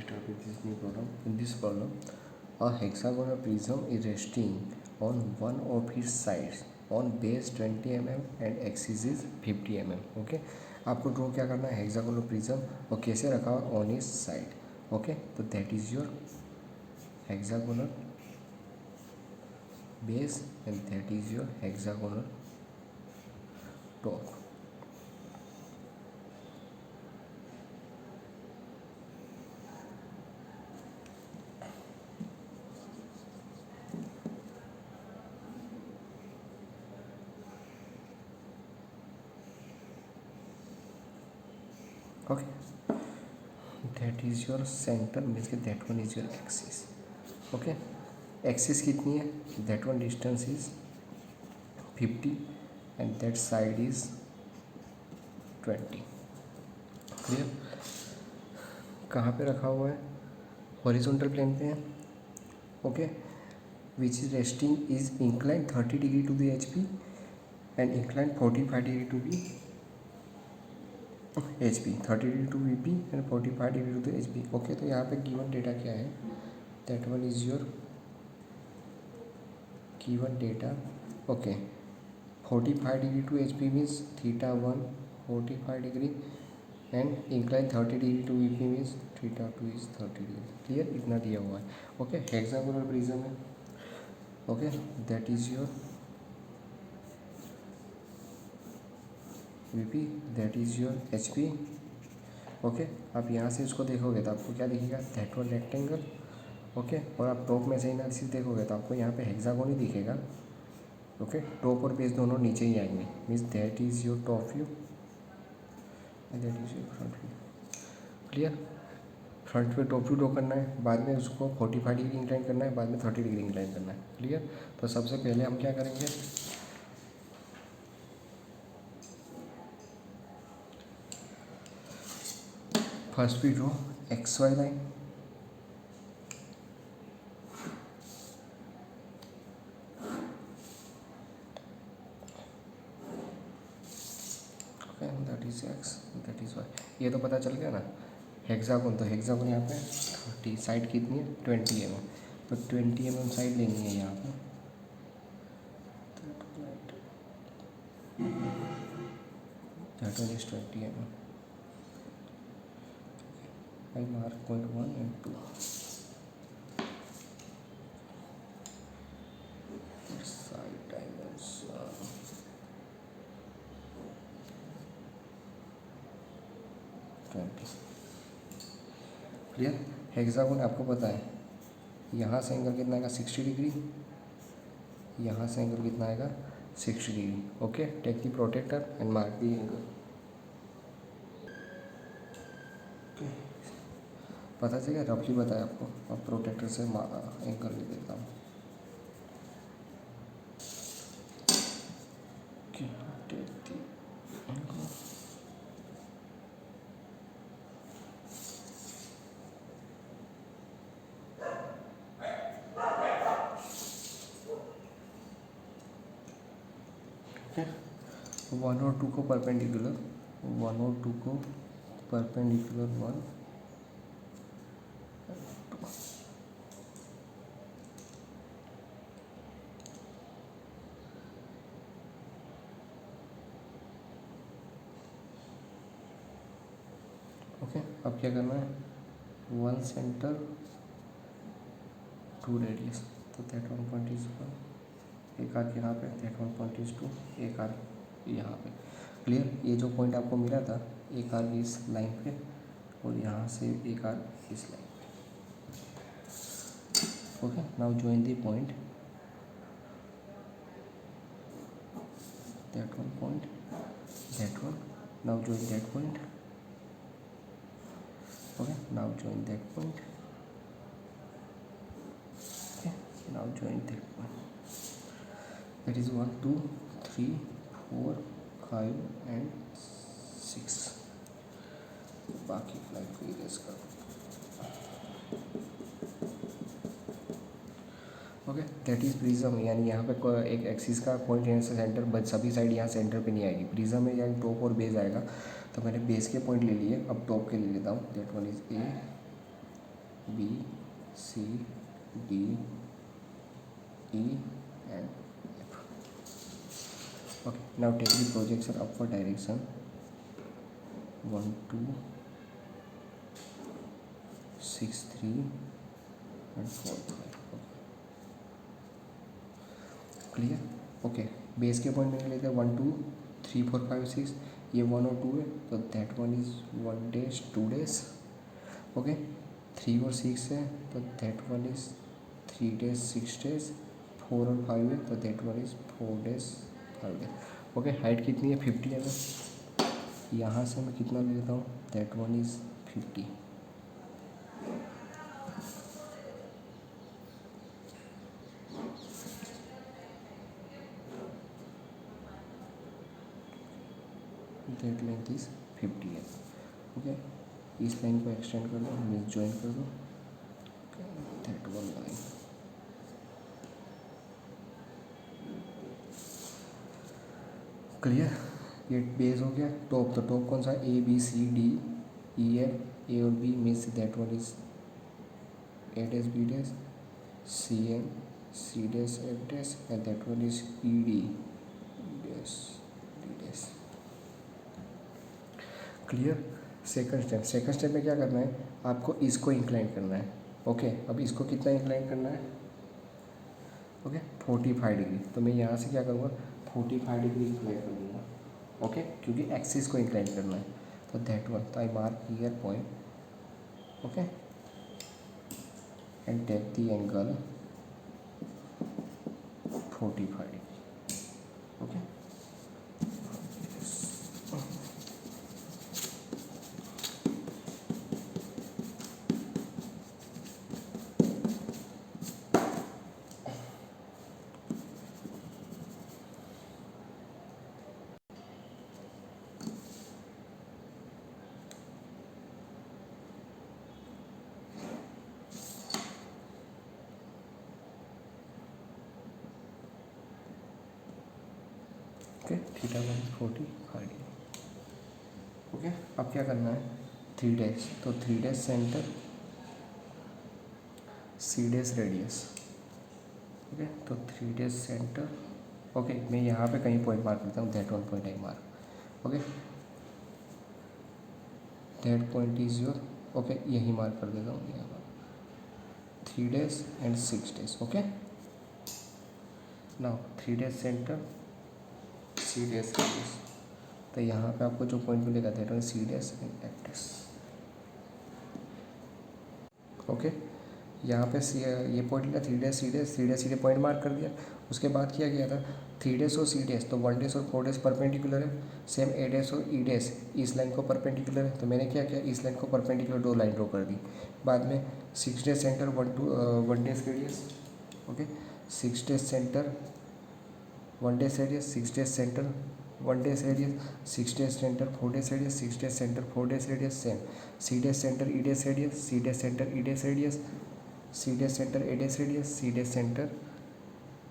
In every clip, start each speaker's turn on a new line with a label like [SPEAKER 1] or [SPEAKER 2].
[SPEAKER 1] start with this new problem. In this problem, a hexagonal prism is resting on one of its sides on base 20 mm and axis is 50 mm. Okay, आपको draw क्या करना है, hexagonal prism और कैसे रखा हुआ on इस side. Okay, तो that is your hexagonal base and that is your hexagonal top. Okay, that is your center, means that one is your axis. Okay, axis कितनी है, that one distance is 50 and that side is 20. Clear. कहाँ पे रखा हुआ है, horizontal plane पे है. Okay, which is resting is incline 30 degree to the H P and incline 45 degree to B H P, 30 degree to V P and 45 degree to the H P. Okay, तो यहाँ पे given data क्या है, that one is your given data. Okay, 45 degree to H P means theta 1 45 degree and incline 30 degree to V P means theta 2 is 30 degree. Clear, इतना दिया हुआ है. Okay, hexagonal prism है. Okay, that is your VP, that is your HP. Okay, आप यहाँ से इसको देखोगे तो आपको क्या दिखेगा, दैट वन रेक्टेंगल. ओके, और आप टॉप में से एनालिसिस देखोगे तो आपको यहाँ पे हेक्सागोन ही दिखेगा. ओके, टॉप और बेस दोनों नीचे ही आएंगे, means that is your top view and that is your front view. Clear, front पे टॉप व्यू ड्रॉ करना है, बाद में उसको 45 डिग्री इंक्लाइन करना है, बाद में 30 डिग्री इंक्लाइन करना है. क्लियर, तो सबसे पहले हम क्या करेंगे, first we draw XY line. Okay, that is X, that is Y. ये तो पता चल गया ना. हेक्सागोन, तो हेक्सागोन यहाँ पे 30, साइड कितनी है 20 mm, तो 20 mm साइड लेनी है यहाँ पे. That one is 20 mm. I mark point 1 and 2. Side dimension 20. Clear. Hexagon आपको पता है यहाँ से एंगल कितना आएगा 60 डिग्री, यहाँ से एंगल कितना आएगा 60 degree. Okay, take the protractor and mark the angle. पता चलेगा, रफली बताया आपको. अब प्रोटेक्टर से एंगल ले देता हूँ. वन और टू को परपेंडिकुलर, वन और टू को परपेंडिकुलर 1 ओके. अब क्या करना है, 1 सेंटर 2 रेडियस, तो दैट वन पॉइंट इज 1, एक आर्क यहाँ पे, दैट वन पॉइंट इज 2, एक आर्क यहाँ पे. क्लियर, ये जो पॉइंट आपको मिला था, एक आर्क इस लाइन पे और यहाँ से एक आर्क इस लाइन पे. Okay, now join the point, that one point, that one. Now join that point. Okay, now join that point. Okay, now join that point. That is 1 2 3 4 5 and 6. बाकी flight को erase कर. Okay, that is prism. यानी यहाँ पे एक axis का point यहाँ से सेंटर, बट सभी साइड यहाँ सेंटर पे नहीं आएगी. प्रिज्म में यानी टॉप और बेस आएगा, तो मैंने बेस के पॉइंट ले लिए, अब टॉप के ले लेता हूँ. That one is A C, D, E and F. Okay, now take the projection upward direction 1 2 6 3 and 4 5. Clear. Okay, base के पॉइंट मैंने लेते हैं 1 2 3 4 5 6, ये 1 और 2 है तो that one is 1 days 2 days। Okay, 3 और 6 है तो that one is 3 days 6 days। 4 और 5 है तो that one is 4 days 5 days। Okay, height कितनी है 50 है ना, यहाँ से मैं कितना ले लेता हूँ, that one is 50। That length is 50 है। ओके, इस लाइन को एक्सटेंड कर दो, मिस ज्वाइन कर दो, दैट वन लाइन। क्लियर, ये बेस हो गया। टॉप, तो टॉप कौन सा, A B C D E F, A और B means that one is A dash B dash C M C dash F dash and that one is E D dash D dash. Clear. Second step में क्या करना है, आपको इसको incline करना है। Okay, अब इसको कितना इंक्लाइन करना है, ओके 45 डिग्री। तो मैं यहाँ से क्या करूँगा, 45 डिग्री इंक्लाइन कर दूँगा। ओके, क्योंकि एक्सिस को इंक्लाइन करना है तो दैट वन, तो I mark here point. Okay, and take the angle 45 degree. Okay, okay theta one 45 degree. Okay, अब क्या करना है, 3 डैश, तो 3 dash center, C dash radius. Okay, तो 3 डैश सेंटर। ओके, मैं यहाँ पे कहीं पॉइंट मार्क करता हूँ, that one point I mark. Okay, that point is your, okay यही मार्क कर देता हूँ यहाँ पर, 3 dash and 6 dash. Okay, now 3 dash center, C dash radius, तो यहाँ पे आपको जो पॉइंट मिलेगा that one C dash and F dash. Okay, यहाँ पे ये पॉइंट लिया, 3 dash C dash point mark कर दिया। उसके बाद किया गया था 3 डैश और सी डैश, तो 1 डैश और 4 डैश परपेंडिकुलर है। सेम ए डैश और ई डैश इस लाइन को परपेंडिकुलर है, तो मैंने क्या किया, इस लाइन को परपेंडिकुलर 2 लाइन ड्रॉ कर दी। बाद में 6 dash centre 1 dash radius. Okay, 6 dash centre 1 dash radius, 6 dash centre 1 dash radius, 6 dash centre 4 dash radius, 6 dash centre 4 dash radius. Same C dash centre E dash radius, C dash centre E dash radius, C dash centre A dash radius, C dash centre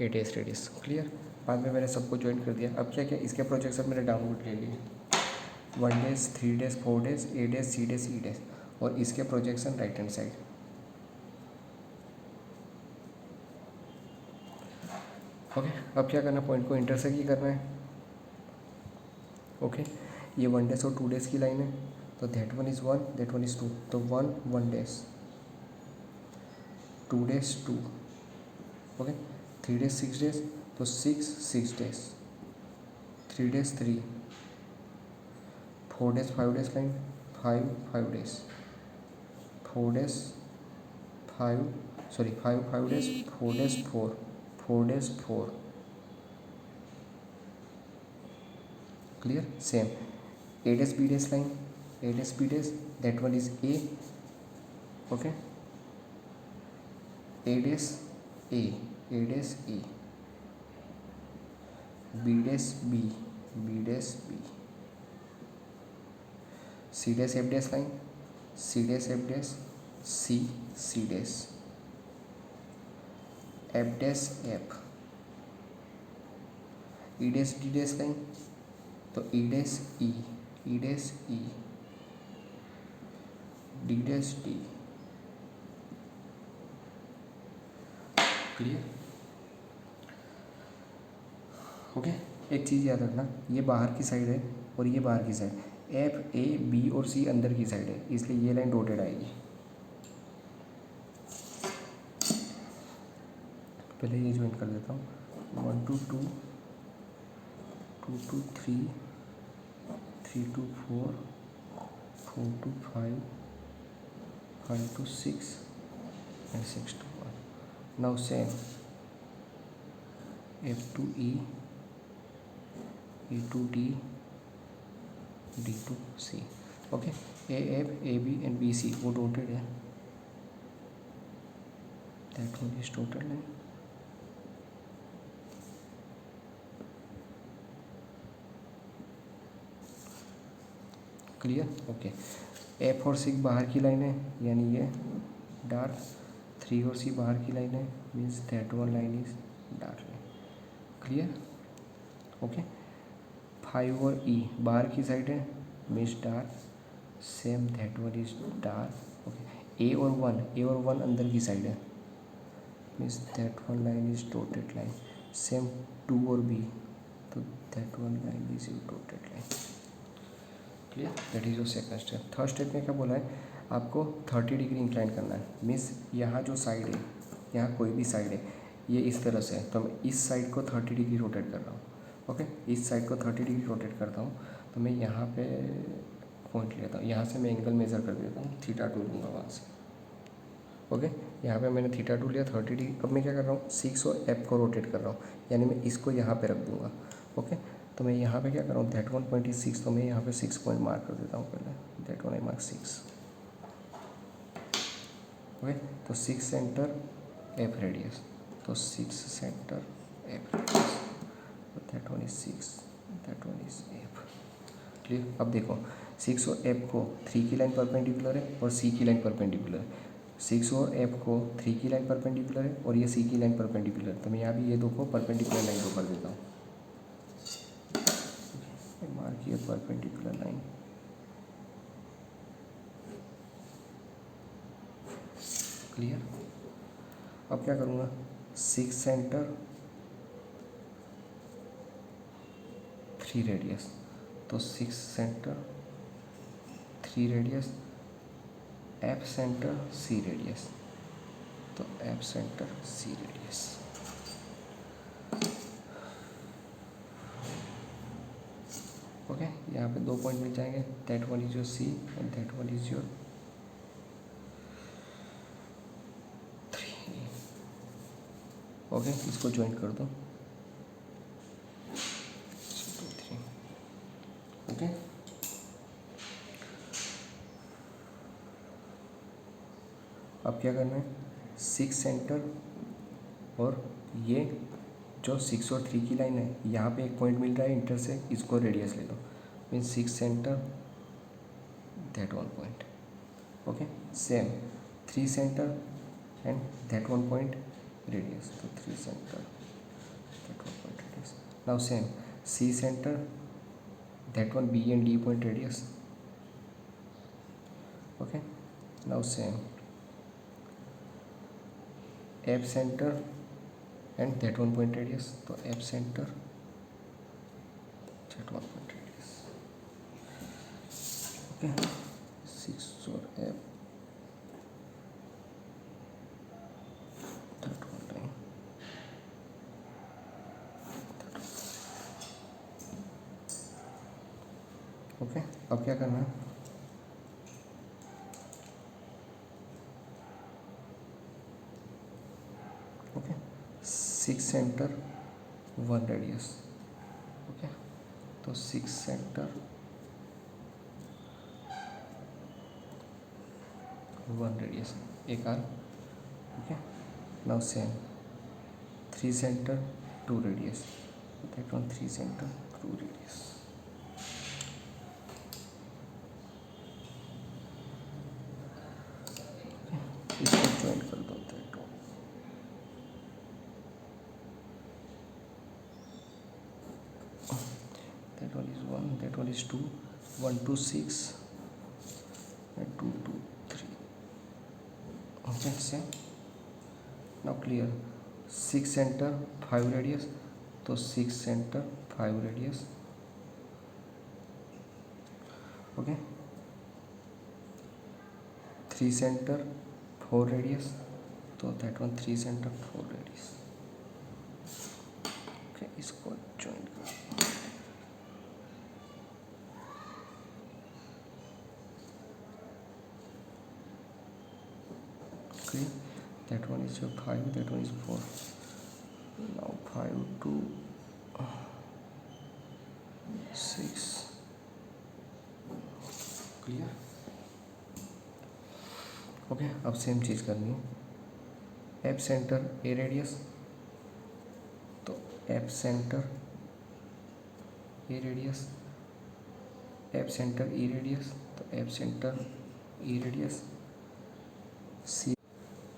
[SPEAKER 1] A dash radius. Clear. बाद में मैंने सबको join कर दिया। अब क्या क्या, इसके प्रोजेक्शन मैंने डाउनवर्ड ले लिए, 1 dash 3 dash 4 dash A dash C dash E dash, और इसके projection right hand side. Okay, अब क्या करना, पॉइंट को इंटरसेक्ट ही करना है। ओके, ये 1 डैश और 2 डैश की लाइन है, तो that one is 1 that one is 2, तो 1 dash 2 dash 2। Okay, 3 dash 6 dash, तो 6 dash, 3 dash 3, 4 dash 5 dash line, 5 dash, 4 dash 5 sorry 5 dash 4 dash 4 dash 4। Clear. Same A dash B dash line, A dash B dash, that one is A. Okay, A dash A, A dash A, B dash B, B dash B, C dash F dash line, C dash F dash C, C dash F dash F, E dash D dash line, तो E dash E, E dash E, D dash D, clear? Okay, एक चीज़ याद रखना, ये बाहर की side है और ये बाहर की साइड, एफ ए बी और सी अंदर की साइड है, इसलिए ये लाइन डॉटेड आएगी। पहले ये ज्वाइन कर देता हूँ, 1 to 2, 2 to 3, 3 to 4, 4 to 5, 5 to 6 and 6 to 1. Now same, F to E, E to D, D to C. Okay, A F A B and B C वो डॉटेड है, that one is total line. Clear? Okay, F और C बाहर की line है, यानी ये dark, 3 और C बाहर की लाइन है, means that one line is dark line. Clear? Okay, 5 और ई बाहर की साइड है, means dark, same that one is dark. Okay, A और वन अंदर की साइड है, means that one line is dotted line. Same 2 और बी, तो that one line is dotted line. Clear? That is your second step. Third step में क्या बोला है, आपको 30 डिग्री इंक्लाइन करना है, मीन्स यहाँ जो साइड है, यहाँ कोई भी साइड है, ये इस तरह से है, तो मैं इस साइड को 30 डिग्री रोटेट कर रहा हूँ। ओके, इस साइड को 30 डिग्री रोटेट करता हूँ, तो मैं यहाँ पे पॉइंट लेता हूँ, यहाँ से मैं एंगल मेज़र कर देता हूँ, θ2 लूँगा वहाँ से। ओके, यहाँ पे मैंने θ2 लिया 30 डिग्री। अब मैं क्या कर रहा हूँ, 6 और F को रोटेट कर रहा हूँ, यानी मैं इसको यहाँ पे रख दूँगा। ओके, तो मैं यहाँ पे क्या कर रहा हूँ, दैट वन पॉइंट इज 6, तो मैं यहाँ पे 6 पॉइंट मार्क कर देता हूँ पहले, that one I mark 6। Okay, तो 6 सेंटर F रेडियस, तो 6 सेंटर F रेडियस, तो that one is 6, that one is F। Clear? अब देखो, 6 और F को 3 की लाइन परपेंडिकुलर है और C की लाइन परपेंडिकुलर है। 6 और F को 3 की लाइन परपेंडिकुलर है और ये C की लाइन परपेंडिकुलर है, तो मैं यहाँ भी ये दो को परपेंडिकुलर लाइन को कर देता हूँ, मार्क ये परपेंडिकुलर लाइन। क्लियर? अब क्या करूँगा, 6 सेंटर 3 रेडियस, तो 6 centre 3 radius, F centre C radius, तो F centre C radius. Okay, यहाँ पे 2 पॉइंट मिल जाएंगे, that one is your C and that one is your 3। Okay, इसको ज्वाइन कर दो, 2 3। ओके, अब क्या करना है, 6 सेंटर और ये जो 6 और 3 की लाइन है, यहाँ पे एक पॉइंट मिल रहा है इंटर से, इसको रेडियस ले लो, mean 6 centre that one point. Okay, same 3 centre and that one point radius, तो 3 centre that one point radius. Now same C centre that one B and D point radius. Okay, now same F centre and that one point radius, तो F centre that one point radius. Okay, 6 और F that one line. Okay, अब क्या करना है, okay, 6 centre 1 radius. Okay, तो 6 centre 1 radius, एक R. Okay, now same 3 centre 2 radius, that one 3 centre 2 radius. इसको join कर दो, that one is 1, that one is 2, 1 to 6 and 2 to 3। Okay, same. Now clear, six centre 5 radius, तो 6 centre 5 radius. Okay, 3 centre 4 radius, तो that one 3 centre 4 radius. Okay, इसको join कर, okay, that one is your 5, that one is 4. Now 5 to 6, clear. Okay, अब same चीज़ करनी है। F centre A radius, तो F centre A radius, F centre E radius, तो F centre E radius. C,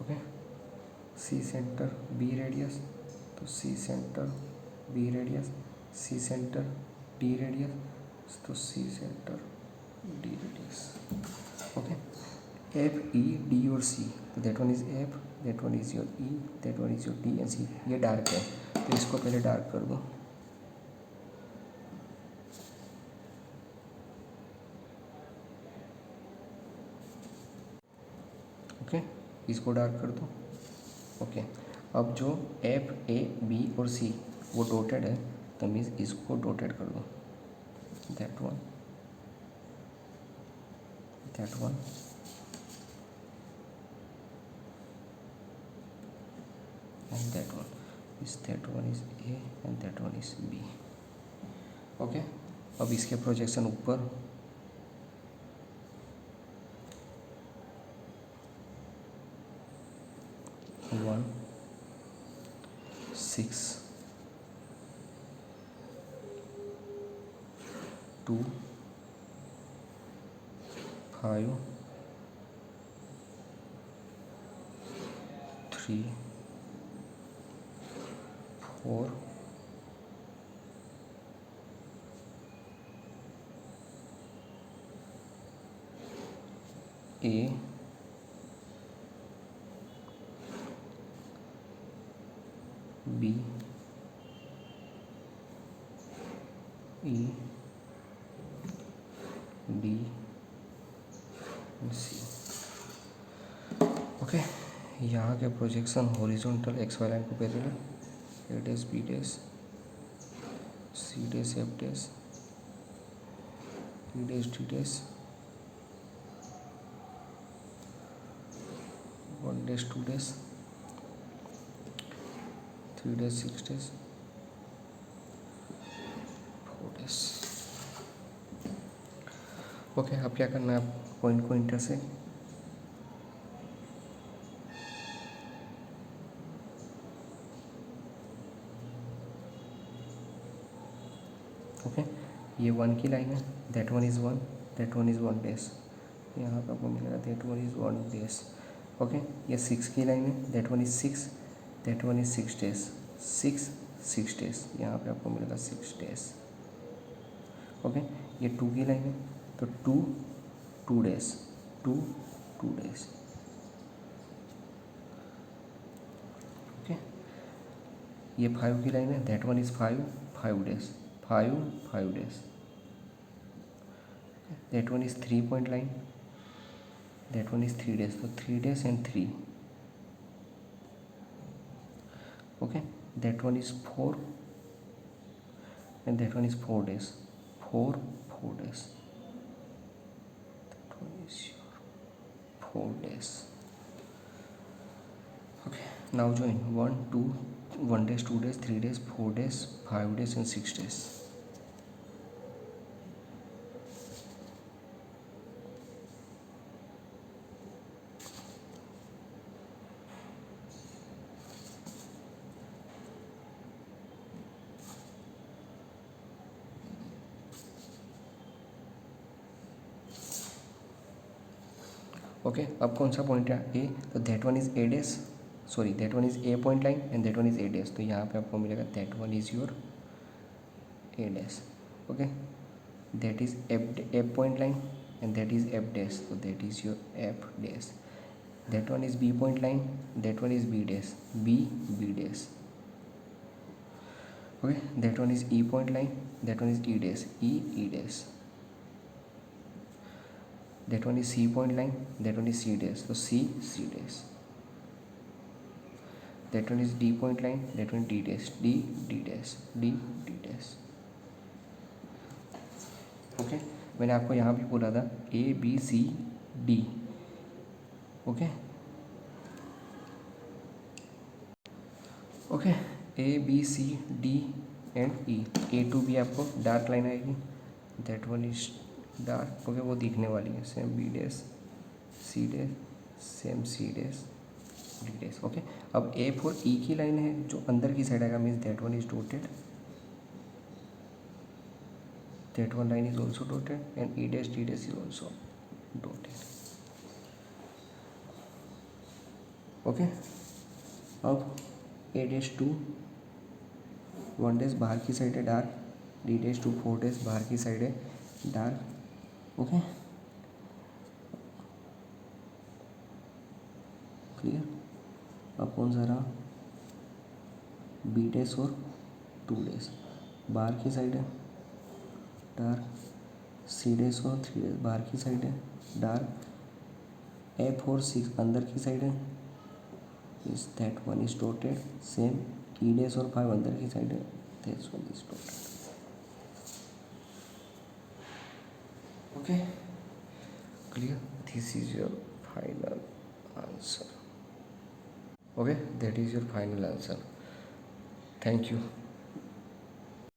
[SPEAKER 1] okay, C centre B radius, तो C centre B radius. C centre D radius, तो C centre D radius. Okay, F E D और C, तो that one is F, that one is your E, that one is your D and सी। ये dark है, तो इसको पहले dark कर दो। ओके, इसको डार्क कर दो। ओके, अब जो एफ ए बी और सी वो डॉटेड है, तो मीन्स इसको डॉटेड कर दो। That one, that one, and that one is A and that one is B. Okay, अब इसके प्रोजेक्शन ऊपर, 1 6 2 5 3 4 A B E D C। Okay, यहाँ के projection horizontal X Y line को parallel, A dash B dash C dash F dash E dash D dash 1 dash 2 dash 3 dash 6 dash 4 dash. ओके, अब क्या करना है, पॉइंट को इंटरसेक्ट, ओके, ये 1 की लाइन है, that one is 1, that one is 1 dash, यहाँ पर आपको मिलेगा that one is 1 dash. Okay, ये 6 की लाइन है, that one is 6, that one is 6 dash, 6 6 dash, यहाँ पे आपको मिलेगा 6 डैश। ओके, ये 2 की लाइन है, तो 2 2 डैश 2 2 डैश। ओके, ये 5 की लाइन है, that one is 5 5 dash 5 5 dash. That one is 3 point line, that one is 3 dash, तो 3 dash and 3। Okay, that one is 4 and that one is 4 days 4 4 days, that one is your 4 days. Okay, now join 1 2 1 days 2 days 3 days 4 days 5 days and 6 days. Okay, अब कौन सा point है A, तो that one is A dash, sorry that one is A point line and that one is A dash, तो यहाँ पे आपको मिलेगा that one is your A dash. Okay, that is F point line and that is F dash, तो that is your F dash. that one is B point line, that one is B dash, B dash. Okay, that one is E point line, that one is E dash, E dash. That one is C point line, that one is C dash, so C dash. That one is D point line, that one D dash, D dash, D dash. Okay, मैंने आपको यहाँ भी बोला था ABCD. Okay okay, ABCD and E. A to B आपको dark line आएगी, that one is dark. Okay, वो दिखने वाली है. Same B dash, C dash, same C dash, D dash. ओके, अब A फॉर E की लाइन है जो अंदर की साइड आएगा, means that one is dotted, that one line is also dotted, and E dash D dash is also dotted. Okay, अब A dash 2 1 dash बाहर की साइड है डार्क, D dash 2 4 dash बाहर की साइड है डार्क. Okay, clear. अब कौन सा रहा, B dash और 2 dash बाहर की साइड है डार्क, C डैश और 3 डैश बाहर की साइड है डार्क, F और 6 अंदर की साइड है, इस that one is dotted. Same E dash और 5 अंदर की साइड है, that one is dotted. Okay, clear. This is your final answer. Okay, that is your final answer. Thank you.